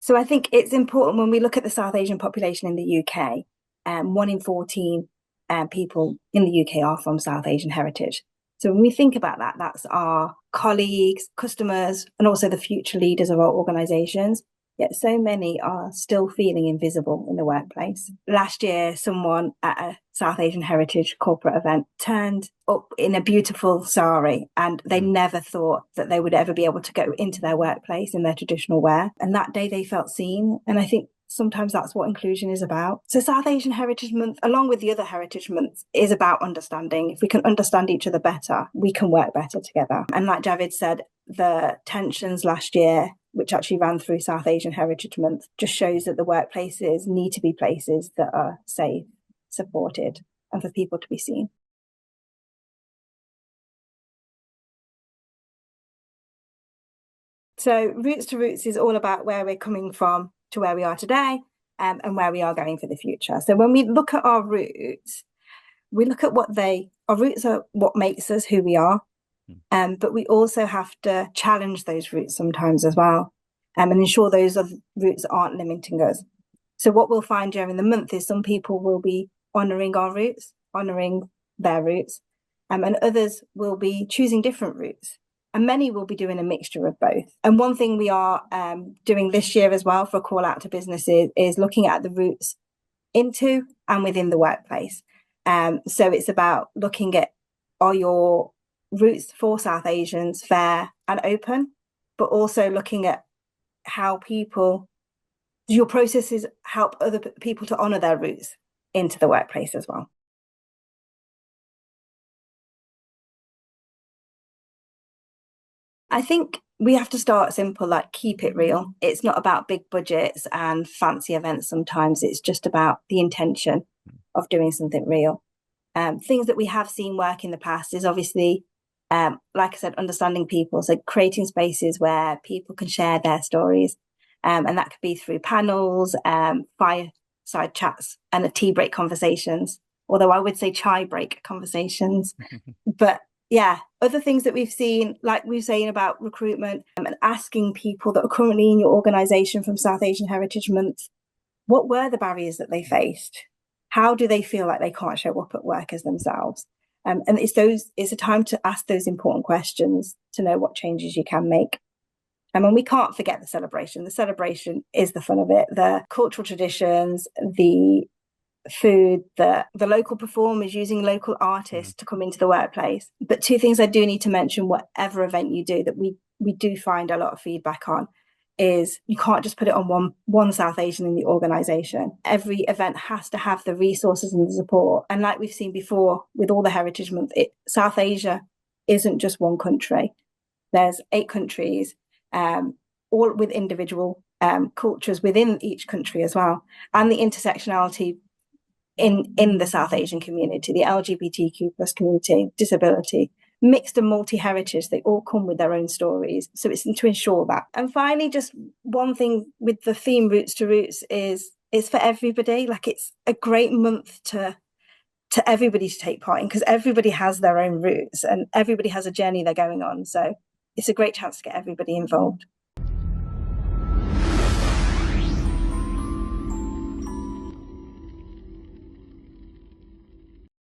So I think it's important when we look at the South Asian population in the UK, 1 in 14 people in the UK are from South Asian heritage. So when we think about that, that's our colleagues, customers, and also the future leaders of our organisations. Yet so many are still feeling invisible in the workplace. Last year, someone at a South Asian heritage corporate event turned up in a beautiful sari, and they never thought that they would ever be able to go into their workplace in their traditional wear. And that day they felt seen. And I think sometimes that's what inclusion is about. So South Asian Heritage Month, along with the other heritage months, is about understanding. If we can understand each other better, we can work better together. And like Javid said, the tensions last year, which actually ran through South Asian Heritage Month, just shows that the workplaces need to be places that are safe, supported, and for people to be seen. So Roots to Roots is all about where we're coming from to where we are today, and where we are going for the future. So when we look at our roots, we look at our roots are what makes us who we are. But we also have to challenge those roots sometimes as well, and ensure those roots aren't limiting us. So what we'll find during the month is some people will be honouring our roots, honouring their roots, and others will be choosing different roots. And many will be doing a mixture of both. And one thing we are doing this year as well for a call out to businesses is looking at the roots into and within the workplace. So it's about looking at, are your roots for South Asians fair and open, but also looking at how your processes help other people to honour their roots into the workplace as well. I think we have to start simple, like keep it real. It's not about big budgets and fancy events sometimes. It's just about the intention of doing something real. Things that we have seen work in the past is obviously, like I said, understanding people. So creating spaces where people can share their stories. And that could be through panels, fireside chats, and a tea break conversations. Although I would say chai break conversations. But yeah, other things that we've seen, like we were saying about recruitment, and asking people that are currently in your organisation from South Asian Heritage Month, what were the barriers that they faced? How do they feel like they can't show up at work as themselves? And it's a time to ask those important questions to know what changes you can make. And we can't forget the celebration. The celebration is the fun of it, the cultural traditions, the food, the local performers using local artists to come into the workplace. But two things I do need to mention, whatever event you do, that we do find a lot of feedback on, is you can't just put it on one South Asian in the organisation. Every event has to have the resources and the support. And like we've seen before with all the Heritage Month, South Asia isn't just one country. There's 8 countries, all with individual cultures within each country as well. And the intersectionality in the South Asian community, the LGBTQ plus community, disability, mixed and multi-heritage, they all come with their own stories. So it's to ensure that. And finally, just one thing with the theme Roots to Roots is it's for everybody. Like, it's a great month to everybody to take part in, because everybody has their own roots and everybody has a journey they're going on. So it's a great chance to get everybody involved.